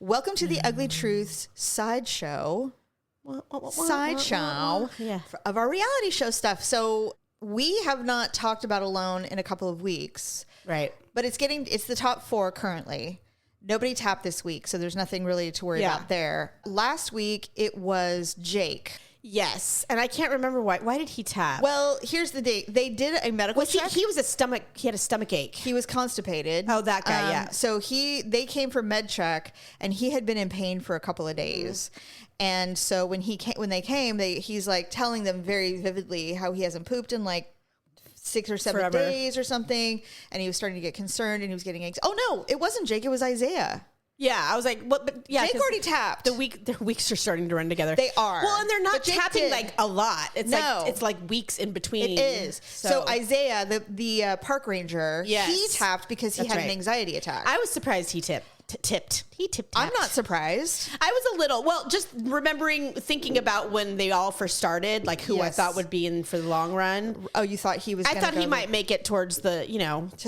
Welcome to the Ugly Truths Sideshow. Sideshow of our reality show stuff. So we have not talked about Alone in a couple of weeks. Right. But it's the top 4 currently. Nobody tapped this week, so there's nothing really to worry about there. Last week, it was Jake. Yes. And I can't remember why. Why did he tap? Well, here's the thing. They did a medical check. He had a stomach ache. He was constipated. Oh, that guy, yeah. So they came for med check, and he had been in pain for a couple of days. And so when they came, he's like telling them very vividly how he hasn't pooped in like 6 or 7 days or something. And he was starting to get concerned, and he was getting anxious. Oh no, it wasn't Jake. It was Isaiah. Yeah, I was like, what? But yeah, Jake already tapped. Their weeks are starting to run together. They are. Well, and they're not tapping like a lot. It's like weeks in between. It is. So Isaiah, the park ranger, he tapped because he had an anxiety attack. I was surprised he tipped. I'm not surprised. I was a little, just thinking about when they all first started, like who I thought would be in for the long run. Oh, you thought he was I thought he might make it towards the,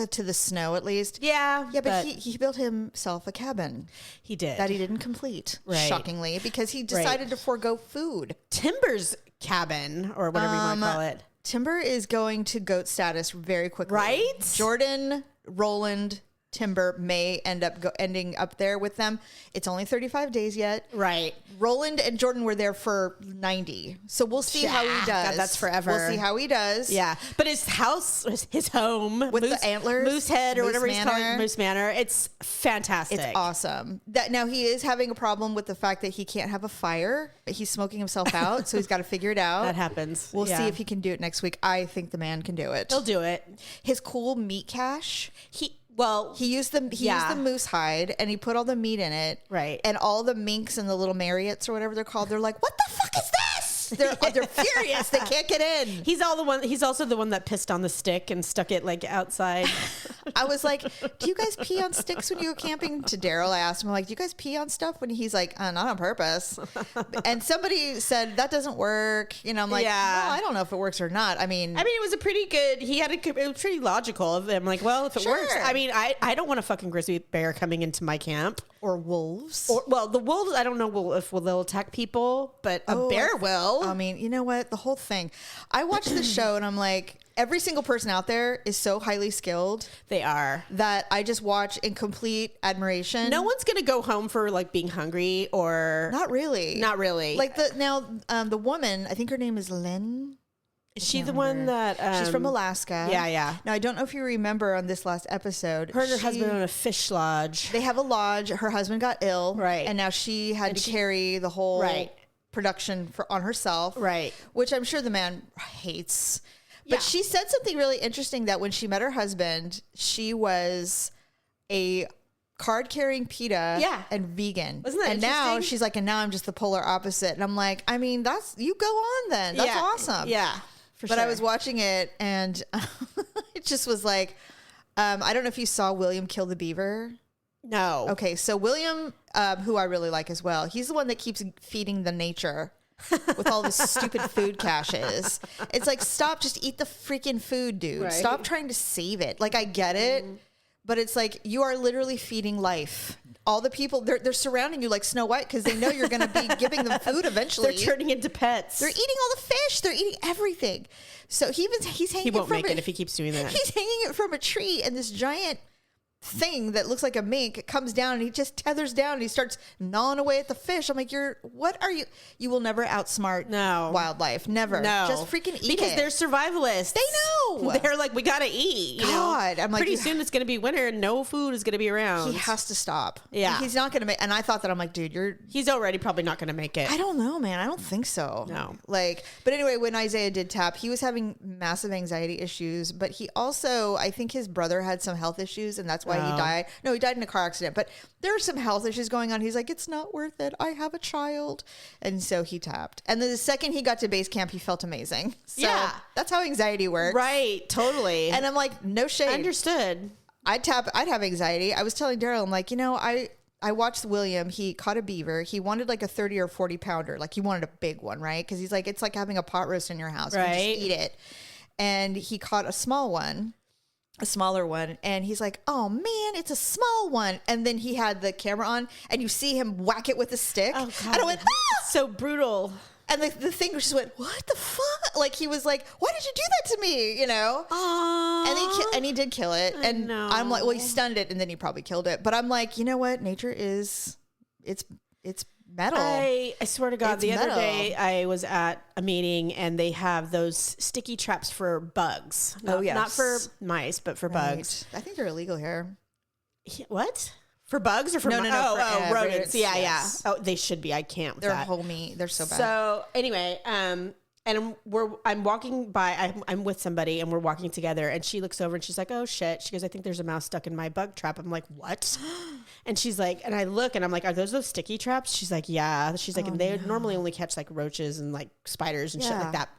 to the snow at least. Yeah. Yeah, but he built himself a cabin. He did. That he didn't complete, shockingly, because he decided to forego food. Timber's cabin, or whatever you want to call it. Timber is going to goat status very quickly. Right? Jordan, Roland, Timber may ending up there with them. It's only 35 days yet. Right. Roland and Jordan were there for 90. So we'll see how he does. God, that's forever. We'll see how he does. Yeah. But his house, his home. With the antlers. Moosehead or whatever he's calling it. Moose Manor. It's fantastic. It's awesome. Now he is having a problem with the fact that he can't have a fire. He's smoking himself out. So he's got to figure it out. That happens. We'll see if he can do it next week. I think the man can do it. He'll do it. His cool meat cache. He used the moose hide, and he put all the meat in it. Right. And all the minks and the little Marriotts or whatever they're called, they're like, what the fuck is this? They're furious. They can't get in. He's also the one that pissed on the stick and stuck it like outside. I was like, do you guys pee on sticks when you go camping? To Daryl, I asked him, I'm like, do you guys pee on stuff? When he's like, not on purpose. And somebody said, that doesn't work. I'm like, no, I don't know if it works or not. I mean, it was a pretty good, it was pretty logical of him. Like, well, if it works. I mean, I don't want a fucking grizzly bear coming into my camp. Or wolves. The wolves, I don't know if they'll attack people, but a bear will. I mean, you know what? The whole thing. I watched the show and I'm like, every single person out there is so highly skilled. They are. That I just watch in complete admiration. No one's going to go home for like being hungry or... Not really. Like the woman, I think her name is Lynn. Is she the one that... she's from Alaska. Yeah. Now, I don't know if you remember on this last episode. Her and her husband own a fish lodge. They have a lodge. Her husband got ill. Right. And now she had to carry the whole production on herself. Right. Which I'm sure the man hates. But she said something really interesting, that when she met her husband, she was a card-carrying PETA and vegan. Wasn't that interesting? Now she's like, and now I'm just the polar opposite. And I'm like, I mean, you go on then. That's awesome. Yeah. But I was watching it, and it just was like, I don't know if you saw William kill the beaver. No. Okay, so William, who I really like as well, he's the one that keeps feeding the nature with all this stupid food caches. It's like, stop, just eat the freaking food, dude. Right. Stop trying to save it. Like, I get it, but it's like, you are literally feeding life. All the people, they're surrounding you like Snow White because they know you're going to be giving them food eventually. They're turning into pets. They're eating all the fish. They're eating everything. So he's hanging. He won't make it if he keeps doing that. He's hanging it from a tree, and this giant thing that looks like a mink comes down, and he just tethers down, and he starts gnawing away at the fish. I'm like, what are you? You will never outsmart wildlife. Never. No. Just freaking eat because it. they're survivalists. They know. They're like, we gotta eat. God, I'm like, pretty soon it's gonna be winter and no food is gonna be around. He has to stop. Yeah, he's not gonna make. And I thought that, I'm like, dude, he's already probably not gonna make it. I don't know, man. I don't think so. No. But anyway, when Isaiah did tap, he was having massive anxiety issues, but he also, I think his brother had some health issues, and that's why he died. No, he died in a car accident, but there are some health issues going on. He's like, it's not worth it. I have a child. And so he tapped. And then the second he got to base camp, he felt amazing. So that's how anxiety works. Right. Totally. And I'm like, no shade. Understood. I'd have anxiety. I was telling Daryl, I'm like, I watched William. He caught a beaver. He wanted like a 30 or 40 pounder. Like, he wanted a big one, right? Because he's like, it's like having a pot roast in your house. Right. You just eat it. And he caught a small one. a smaller one, and he's like, oh man, it's a small one. And then he had the camera on, and you see him whack it with a stick. Oh, God. And I went, ah! So brutal. And the thing just went, what the fuck? Like, he was like, why did you do that to me? You know? Aww. And he did kill it. And I'm like, well, he stunned it, and then he probably killed it. But I'm like, you know what? Nature is, it's metal. I swear to God, the other day I was at a meeting, and they have those sticky traps for bugs. Not for mice, but for bugs. I think they're illegal here. What? For bugs or for no, for rodents? Yeah, yes. Yeah. Oh, they should be. I can't. With they're that. homey. They're so bad. So anyway, and I'm walking by. I'm with somebody, and we're walking together. And she looks over, and she's like, "Oh shit!" She goes, "I think there's a mouse stuck in my bug trap." I'm like, "What?" And she's like, and I look, and I'm like, "Are those sticky traps?" She's like, "Yeah." She's like, and they normally only catch like roaches and like spiders and shit like that.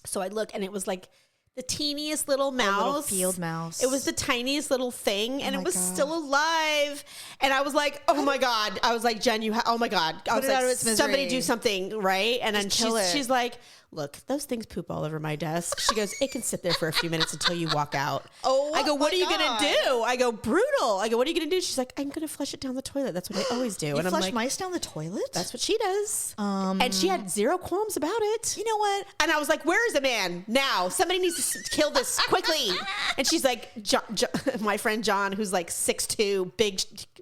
So I look, and it was like the teeniest little mouse, a little field mouse. It was the tiniest little thing, and it was still alive. And I was like, "Oh my God!" I was like, "Jen, oh my God!" I was like, "Somebody do something, right?" And then she's like, "Look, those things poop all over my desk." She goes, "It can sit there for a few minutes until you walk out." Oh, I go, "What are you gonna do?" I go, "Brutal." I go, "What are you gonna do?" She's like, "I'm gonna flush it down the toilet. That's what I always do." And I'm like, mice down the toilet? That's what she does. And she had zero qualms about it. You know what? And I was like, "Where is the man now? Somebody needs to kill this quickly." And she's like, my friend John, who's like 6'2", big,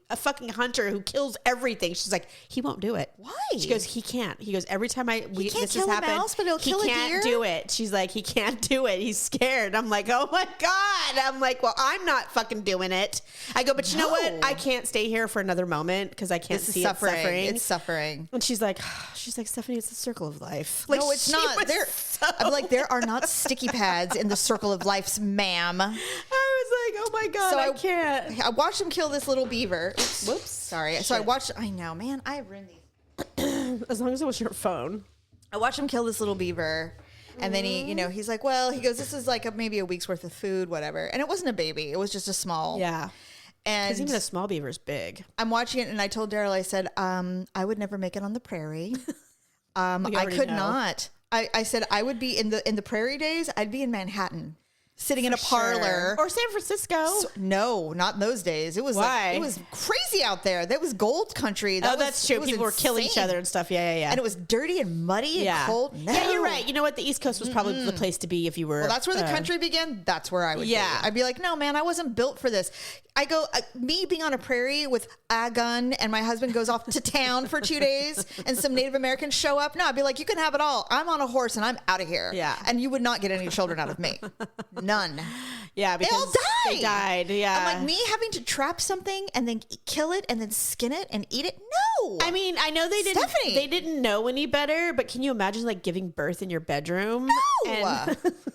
a fucking hunter who kills everything. She's like, "He won't do it." Why? She goes, "He can't." He goes, "Every time this has happened, mouse, but he'll kill a deer? He can't do it." She's like, "He can't do it. He's scared." I'm like, "Oh my God." I'm like, "Well, I'm not fucking doing it." I go, "But you know what? I can't stay here for another moment because I can't see suffering. it suffering. It's suffering." And she's like, "Stephanie, it's the circle of life." Like, no, it's not. I'm like, there are not sticky pads in the circle of life, ma'am. I was like, "Oh my God, so I can't." I watched him kill this little beaver. Whoops. Sorry. Shit. So I know, man, I ruined these. As long as it was your phone. I watched him kill this little beaver. And then he's like, well, he goes, this is like maybe a week's worth of food, whatever. And it wasn't a baby. It was just a small. Yeah. And because even a small beaver is big. I'm watching it, and I told Daryl, I said, I would never make it on the prairie. I could not. I said I would be in the prairie days. I'd be in Manhattan, sitting in a parlor or San Francisco. No, not in those days. It was it was crazy out there. That was gold country. That's true. People were killing each other and stuff. Yeah. And it was dirty and muddy and cold. No. Yeah, you're right. You know what? The East Coast was probably the place to be if you were. Well, that's where the country began. That's where I would be. I'd be like, no, man, I wasn't built for this. I go, me being on a prairie with a gun, and my husband goes off to town for 2 days, and some Native Americans show up. No, I'd be like, you can have it all. I'm on a horse, and I'm out of here. Yeah. And you would not get any children out of me. None. Yeah, because they all died. They died. Yeah. I'm like, me having to trap something and then kill it and then skin it and eat it? No. I mean, I know they didn't know any better, but can you imagine like giving birth in your bedroom? No.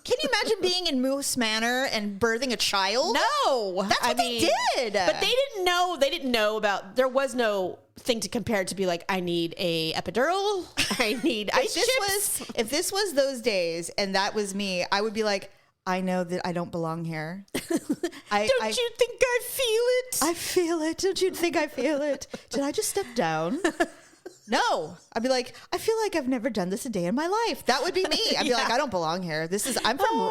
Can you imagine being in Moose Manor and birthing a child? No. That's what they did. But they didn't know. They didn't know about. There was no thing to compare it to be like, I need a epidural. I need ice chips. If this was those days and that was me, I would be like, I know that I don't belong here. Don't you think I feel it? I feel it. Don't you think I feel it? Did I just step down? No. I'd be like, I feel like I've never done this a day in my life. That would be me. I'd be like, I don't belong here. I'm from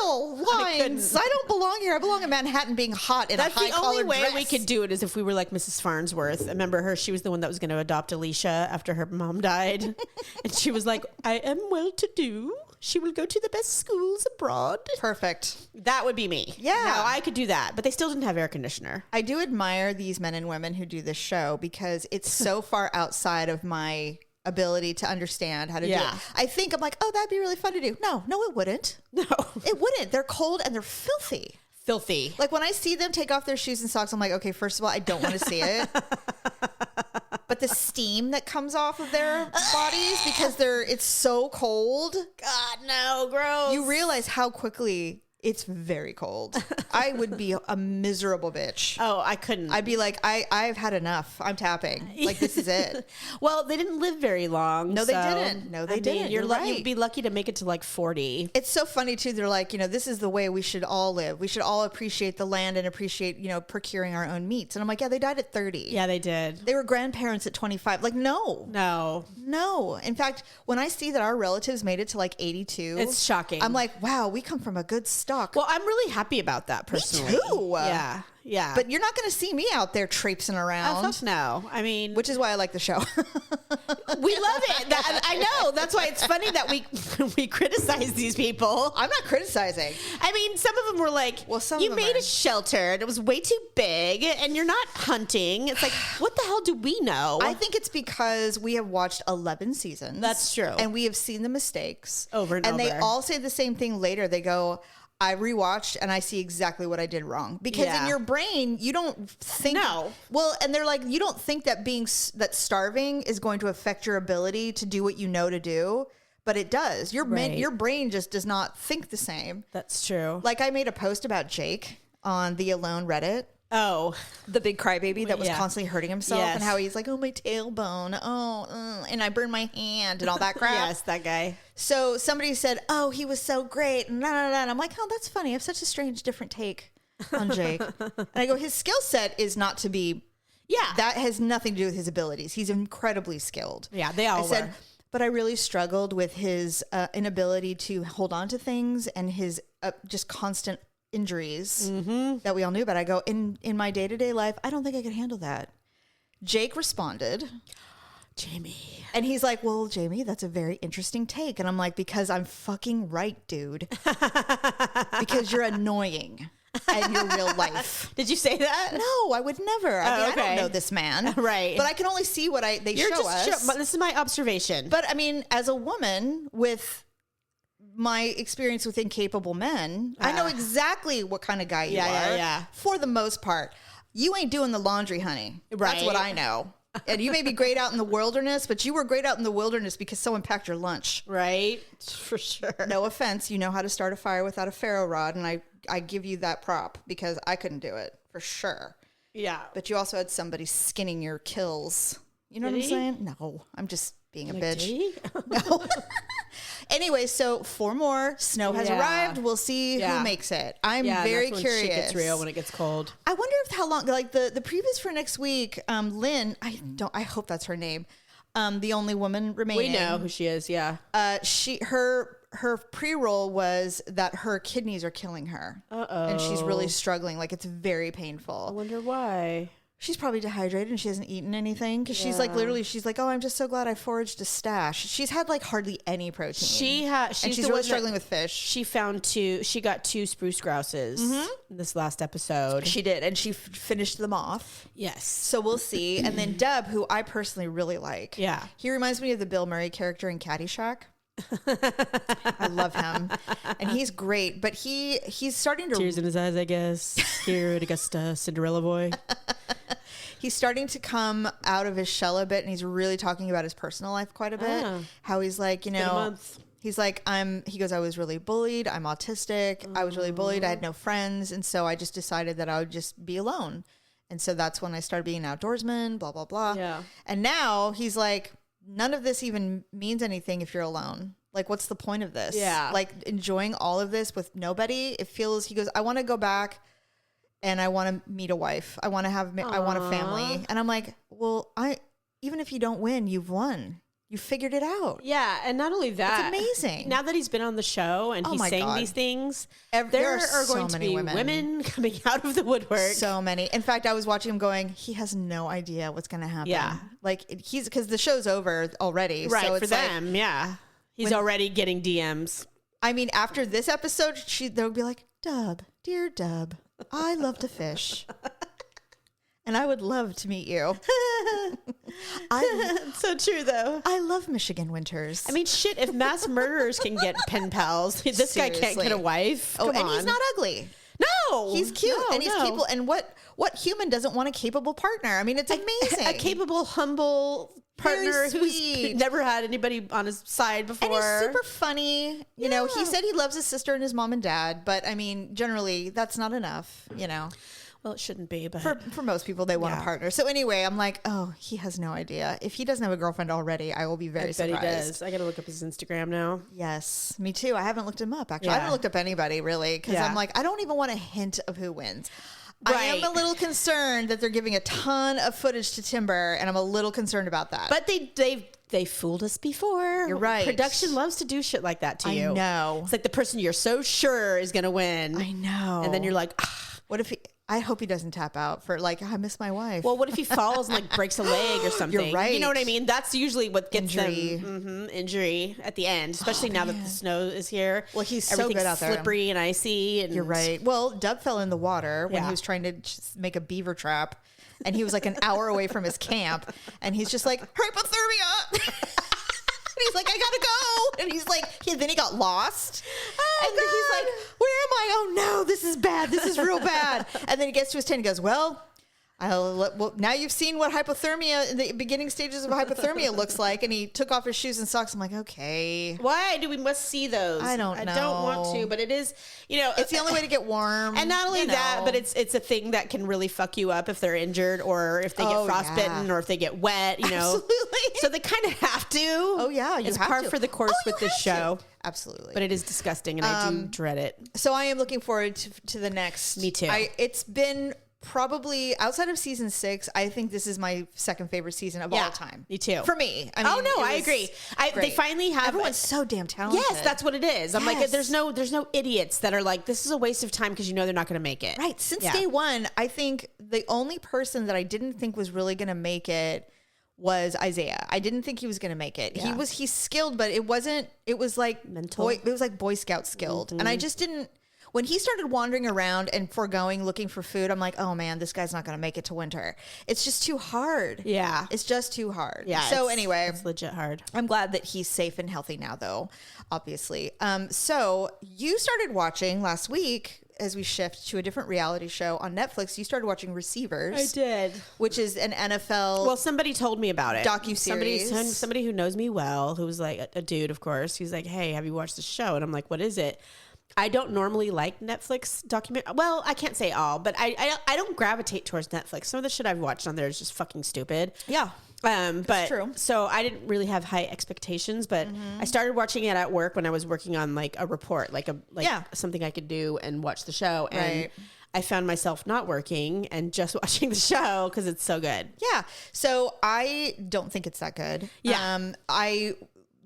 Royal Lines. I don't belong here. I belong in Manhattan being hot in a high That's the only way dress. we could do it is if we were like Mrs. Farnsworth. I remember her. She was the one that was going to adopt Alicia after her mom died. And she was like, I am well-to-do. She will go to the best schools abroad. Perfect. That would be me. Yeah. No, I could do that. But they still didn't have air conditioner. I do admire these men and women who do this show because it's so far outside of my ability to understand how to do it. I think I'm like, oh, that'd be really fun to do. No, it wouldn't. No. It wouldn't. They're cold and they're filthy. Filthy. Like when I see them take off their shoes and socks, I'm like, okay, first of all, I don't want to see it. But the steam that comes off of their bodies because it's so cold. God, no, gross. You realize how quickly it's very cold. I would be a miserable bitch. Oh, I couldn't. I'd be like, I've had enough. I'm tapping. Like, this is it. Well, they didn't live very long. No, they didn't. No, they didn't. You're right. You'd be lucky to make it to like 40. It's so funny, too. They're like, this is the way we should all live. We should all appreciate the land and appreciate, procuring our own meats. And I'm like, yeah, they died at 30. Yeah, they did. They were grandparents at 25. Like, no. In fact, when I see that our relatives made it to like 82. It's shocking. I'm like, wow, we come from a good start. stock. Well, I'm really happy about that personally. Me too. Yeah. Yeah. But you're not going to see me out there traipsing around. Oh, fuck no. I mean, which is why I like the show. we love it. I know. That's why it's funny that we criticize these people. I'm not criticizing. I mean, some of them were like, well, you made a shelter and it was way too big and you're not hunting. It's like, what the hell do we know? I think it's because we have watched 11 seasons. That's true. And we have seen the mistakes. Over and over. And they all say the same thing later. They go, I rewatched and I see exactly what I did wrong. Because in your brain, you don't think. No. Well, and they're like, you don't think that that starving is going to affect your ability to do what you know to do. But it does. Your brain just does not think the same. That's true. Like I made a post about Jake on the Alone Reddit. Oh, the big crybaby that was constantly hurting himself and how he's like, oh, my tailbone. Oh, and I burned my hand and all that crap. Yes, that guy. So somebody said, oh, he was so great. And I'm like, oh, that's funny. I have such a strange, different take on Jake. And I go, his skill set is not to be. Yeah. That has nothing to do with his abilities. He's incredibly skilled. Yeah, they all were. But I really struggled with his inability to hold on to things and his just constant injuries that we all knew about. I go, in my day-to-day life, I don't think I could handle that. Jake responded, Jamie. And he's like, well, Jamie, that's a very interesting take. And I'm like, because I'm fucking right, dude. Because you're annoying in your real life. Did you say that? No, I would never. I don't know this man. Right. But I can only see what they show us. But this is my observation. But I mean, as a woman with my experience with incapable men, I know exactly what kind of guy you are. Yeah. For the most part. You ain't doing the laundry, honey. Right. That's what I know. And you may be great out in the wilderness, but you were great out in the wilderness because someone packed your lunch. Right. For sure. No offense. You know how to start a fire without a ferro rod. And I give you that prop because I couldn't do it for sure. Yeah. But you also had somebody skinning your kills. You know what I'm saying? No, I'm just being a bitch. No. Anyway, so 4 more. Snow has arrived. We'll see who makes it. I'm very curious. Shit gets real when it gets cold. I wonder if how long, like the previews for next week. Lynn, I hope that's her name. The only woman remaining. We know who she is. Yeah. Her pre-roll was that her kidneys are killing her. And she's really struggling. Like it's very painful. I wonder why. She's probably dehydrated and she hasn't eaten anything because she's like she's like, oh, I'm just so glad I foraged a stash. She's had like hardly any protein. She's really struggling with fish. She got 2 spruce grouses this last episode. She did, and she finished them off. Yes. So we'll see. And then Deb, who I personally really like. Yeah. He reminds me of the Bill Murray character in Caddyshack. I love him, and he's great. But he's starting to tears in his eyes, I guess. Here at Augusta, Cinderella boy. He's starting to come out of his shell a bit, and he's really talking about his personal life quite a bit. How he's like, he's like, he goes, I was really bullied. I'm autistic. I was really bullied. I had no friends, and so I just decided that I would just be alone. And so that's when I started being an outdoorsman. Blah blah blah. Yeah. And now he's like, none of this even means anything if you're alone. Like, what's the point of this? Yeah. Like, enjoying all of this with nobody. He goes, I want to go back and I want to meet a wife. I want to I want a family. And I'm like, well, even if you don't win, you've won. You figured it out. Yeah. And not only that, it's amazing. Now that he's been on the show and he's saying these things, there are going to be women coming out of the woodwork. So many. In fact, I was watching him going, he has no idea what's going to happen. Yeah. Like because the show's over already. Right. So for them. Yeah. He's already getting DMs. I mean, after this episode, they'll be like, Dub, dear Dub, I love to fish. And I would love to meet you. So true, though. I love Michigan winters. I mean, shit, if mass murderers can get pen pals, this guy can't get a wife. Come on. He's not ugly. No. He's cute and he's capable. And what human doesn't want a capable partner? I mean, it's amazing. A capable, humble partner who's never had anybody on his side before. And he's super funny. You know, he said he loves his sister and his mom and dad. But, I mean, generally, that's not enough, you know. Well, it shouldn't be, but for most people, they want a partner. So anyway, I'm like, oh, he has no idea. If he doesn't have a girlfriend already, I will be very surprised. I bet he does. I got to look up his Instagram now. Yes, me too. I haven't looked him up, actually. I haven't looked up anybody, really, because I'm like, I don't even want a hint of who wins. I am a little concerned that they're giving a ton of footage to Timber, and I'm a little concerned about that. But they fooled us before. You're right. Production loves to do shit like that to you. I know. It's like the person you're so sure is going to win. I know. And then you're like, what if I hope he doesn't tap out for like, I miss my wife. Well, what if he falls and like breaks a leg or something? You're right. You know what I mean? That's usually what gets them injury at the end, especially now that the snow is here. Well, he's so good out there. Slippery and icy. And you're right. Well, Dub fell in the water when he was trying to just make a beaver trap, and he was like an hour away from his camp, and he's just like, hypothermia. He's like, I gotta go. And he's like, then he got lost. And then he's like, where am I? Oh no, this is bad. This is real bad. And then he gets to his tent and goes, well, now you've seen what hypothermia, in the beginning stages of hypothermia looks like. And he took off his shoes and socks. I'm like, okay. Why do we must see those? I don't know. I don't want to, but it is, it's the only way to get warm. And not only that, but it's a thing that can really fuck you up if they're injured or if they get frostbitten or if they get wet, Absolutely. So they kind of have to. Oh yeah. It's par for the course with this show. Absolutely. But it is disgusting and I do dread it. So I am looking forward to the next. Me too. It's been probably outside of season 6, I think this is my second favorite season of all time. Me too. For me. I mean, I agree. They finally have everyone's so damn talented. Yes, that's what it is. I'm like, there's no idiots that are like, this is a waste of time because they're not going to make it. Right. Since day one, I think the only person that I didn't think was really going to make it was Isaiah. I didn't think he was going to make it. Yeah. He's skilled, but it was like mental. It was like Boy Scout skilled. And I just didn't. When he started wandering around and looking for food, I'm like, oh man, this guy's not going to make it to winter. It's just too hard. Yeah. It's just too hard. Yeah. So anyway. It's legit hard. I'm glad that he's safe and healthy now, though, obviously. So you started watching last week, as we shift to a different reality show on Netflix, you started watching Receivers. I did. Which is an NFL. Well, somebody told me about it. Docuseries. Somebody who knows me well, who was like a dude, of course. He's like, hey, have you watched the show? And I'm like, what is it? I don't normally like Netflix documentary. Well, I can't say all, but I don't gravitate towards Netflix. Some of the shit I've watched on there is just fucking stupid. Yeah. But true. So I didn't really have high expectations, but I started watching it at work when I was working on like a report, something I could do and watch the show. And I found myself not working and just watching the show because it's so good. Yeah. So I don't think it's that good. Yeah.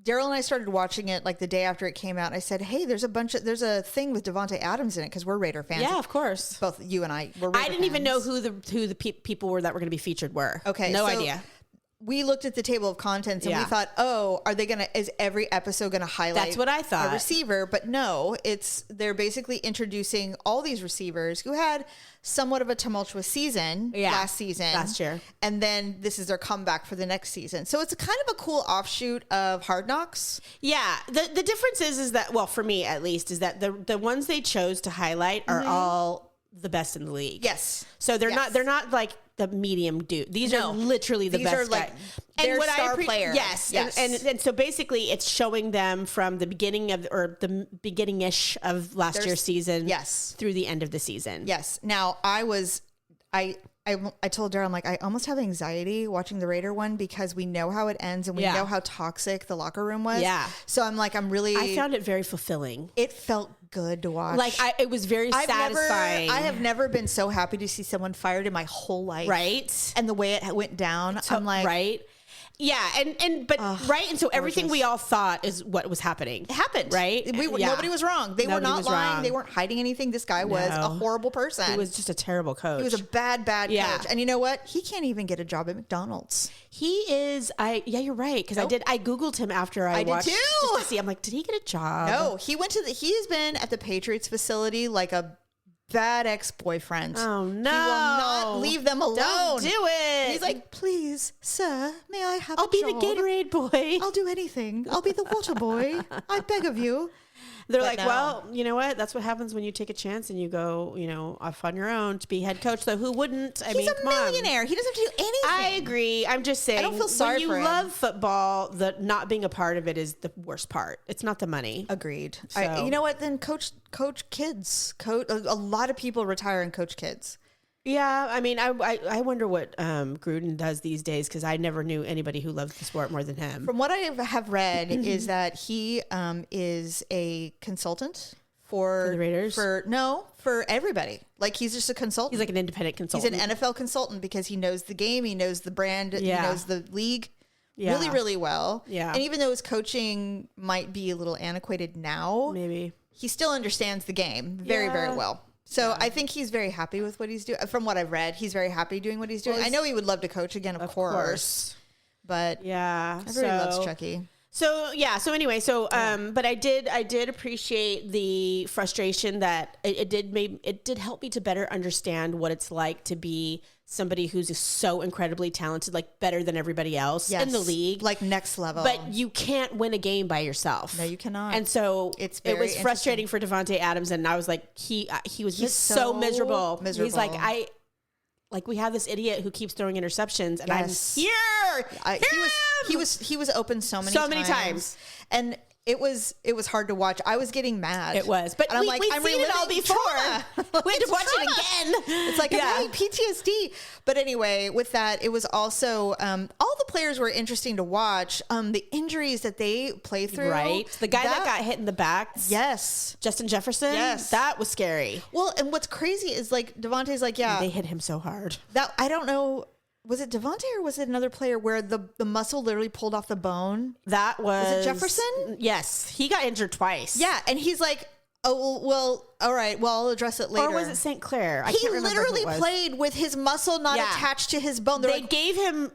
Daryl and I started watching it like the day after it came out. And I said, hey, there's a thing with Devontae Adams in it because we're Raider fans. Yeah, of course. Both you and I were Raider I didn't even know who the people were that were going to be featured were. Okay. No idea. We looked at the table of contents and we thought, is every episode going to highlight That's what I thought. a receiver? But no, they're basically introducing all these receivers who had somewhat of a tumultuous season last year. And then this is their comeback for the next season. So it's kind of a cool offshoot of Hard Knocks. Yeah. The difference is that, well, for me at least, is that the ones they chose to highlight are all the best in the league. Yes. So they're not like the medium dude. These are literally the best are like their star players. Yes. And so basically it's showing them from the beginning of, or the beginning-ish of last year's season through the end of the season. Yes. Now I told Daryl, I'm like, I almost have anxiety watching the Raider one because we know how it ends and we know how toxic the locker room was. Yeah. So I'm like, I found it very fulfilling. It felt good to watch. Like it was very satisfying. I have never been so happy to see someone fired in my whole life. Right. And the way it went down, I'm like, right. Yeah, and so everything we all thought is what was happening. It happened, right? Nobody was wrong. They were not lying. Wrong. They weren't hiding anything. This guy was a horrible person. He was just a terrible coach. He was a bad coach. And you know what? He can't even get a job at McDonald's. He is. You're right. Because I Googled him after I watched did too. Just to see. I'm like, did he get a job? No, he has been at the Patriots facility like a bad ex-boyfriend. Oh no. He will not leave them alone. Don't do it. He's like, please, sir, may I have a job? I'll be the Gatorade boy. I'll do anything. I'll be the water boy. I beg of you. They're like, well, you know what? That's what happens when you take a chance and you go, off on your own to be head coach. Though who wouldn't? He's a millionaire. He doesn't have to do anything. I agree. I'm just saying. I don't feel sorry for him. When you love football, the not being a part of it is the worst part. It's not the money. Agreed. So. You know what? Then coach kids. A lot of people retire and coach kids. Yeah, I mean, I wonder what Gruden does these days because I never knew anybody who loves the sport more than him. From what I have read is that he is a consultant for the Raiders? For everybody. Like, he's just a consultant. He's like an independent consultant. He's an NFL consultant because he knows the game, he knows the brand, he knows the league really, really well. Yeah. And even though his coaching might be a little antiquated now, maybe he still understands the game very, very well. So I think he's very happy with what he's doing. From what I've read, he's very happy doing what he's doing. I know he would love to coach again, of course. But everybody loves Chucky. So anyway, but I did appreciate the frustration that it did help me to better understand what it's like to be somebody who's so incredibly talented, like better than everybody else in the league, like next level. But you can't win a game by yourself. No, you cannot. And so it was frustrating for Davante Adams, and I was like, he's so miserable. He's like, we have this idiot who keeps throwing interceptions, and I'm here. He was open so many times. And it was hard to watch. I was getting mad. It was, but I'm like, we've seen it all before. We had to watch it again. It's like, I'm having PTSD. But anyway, with that, it was also all the players were interesting to watch. The injuries that they play through, right? The guy that got hit in the back, Justin Jefferson, that was scary. Well, and what's crazy is like Davante's like, they hit him so hard. That I don't know. Was it Davante or was it another player where the muscle literally pulled off the bone? Was it Jefferson? Yes. He got injured twice. Yeah. And he's like, oh, well, all right. Well, I'll address it later. Or was it St. Clair? I he can't remember literally played with his muscle not attached to his bone. They gave him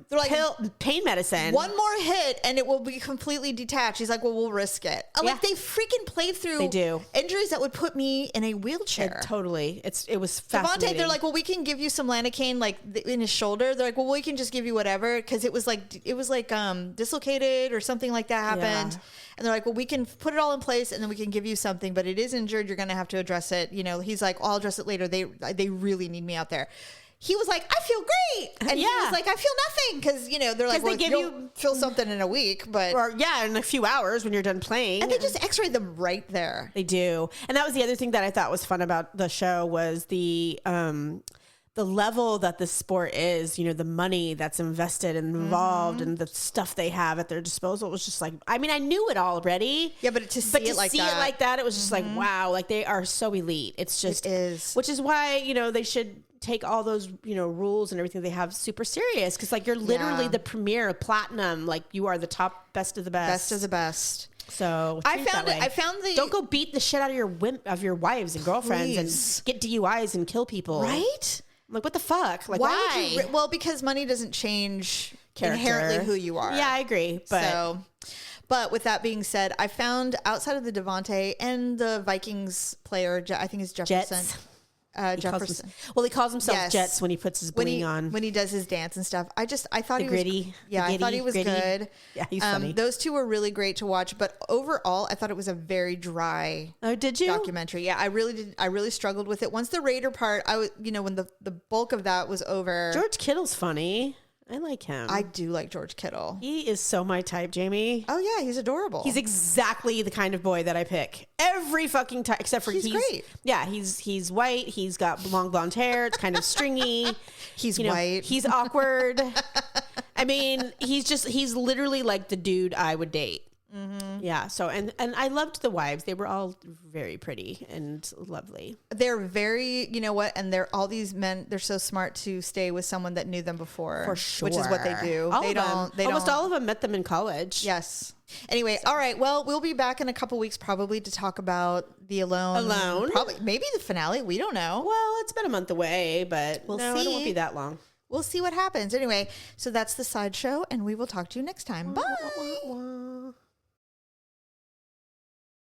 pain medicine. One more hit and it will be completely detached. He's like, well, we'll risk it. Like, they freaking played through injuries that would put me in a wheelchair. Totally. It was fascinating. Davante, they're like, well, we can give you some Lanacaine like in his shoulder. They're like, well, we can just give you whatever because it was like dislocated or something like that happened. And they're like, well, we can put it all in place and then we can give you something, but it is injured. You're going to have to address it. He's like, I'll address it later. They really need me out there. He was like, I feel great. And he was like, I feel nothing. Because, they're like, well, you'll feel something in a week. In a few hours when you're done playing. And they just x-rayed them right there. They do. And that was the other thing that I thought was fun about the show was the level that the sport is, the money that's invested and involved and the stuff they have at their disposal was just like, I mean, I knew it already. Yeah, but to see it like that, it was just like, wow, like they are so elite. It's just, which is why, they should take all those, rules and everything they have super serious. Cause like you're literally the premier platinum, like you are the top best of the best. Best of the best. So I found don't go beat the shit out of your wives and girlfriends and get DUIs and kill people. Right? Like, what the fuck? Like, why? Well, because money doesn't change inherently who you are. Yeah, I agree. But with that being said, I found outside of the Davante and the Vikings player, I think it's Jefferson. Jefferson. He calls himself Jets when he puts his bling on. When he does his dance and stuff. I thought he was I thought he was good. Yeah, he's funny. Those two were really great to watch, but overall I thought it was a very dry documentary. Yeah, I really did. I really struggled with it. Once the Raider part, I was when the bulk of that was over. George Kittle's funny. I like him. I do like George Kittle. He is so my type, Jamie. Oh yeah, he's adorable. He's exactly the kind of boy that I pick every fucking time, except for he's great. Yeah, he's white. He's got long blonde hair. It's kind of stringy. He's white. He's awkward. I mean, he's literally like the dude I would date. Mm-hmm. Yeah. So, and I loved the wives. They were all very pretty and lovely. They're very, and they're all these men. They're so smart to stay with someone that knew them before, for sure. Which is what they do. Almost all of them met them in college. Yes. Anyway, all right. Well, we'll be back in a couple weeks probably to talk about the Alone. Probably, maybe the finale. We don't know. Well, it's been a month away, but we'll see. It won't be that long. We'll see what happens. Anyway, so that's the Sideshow, and we will talk to you next time. Bye.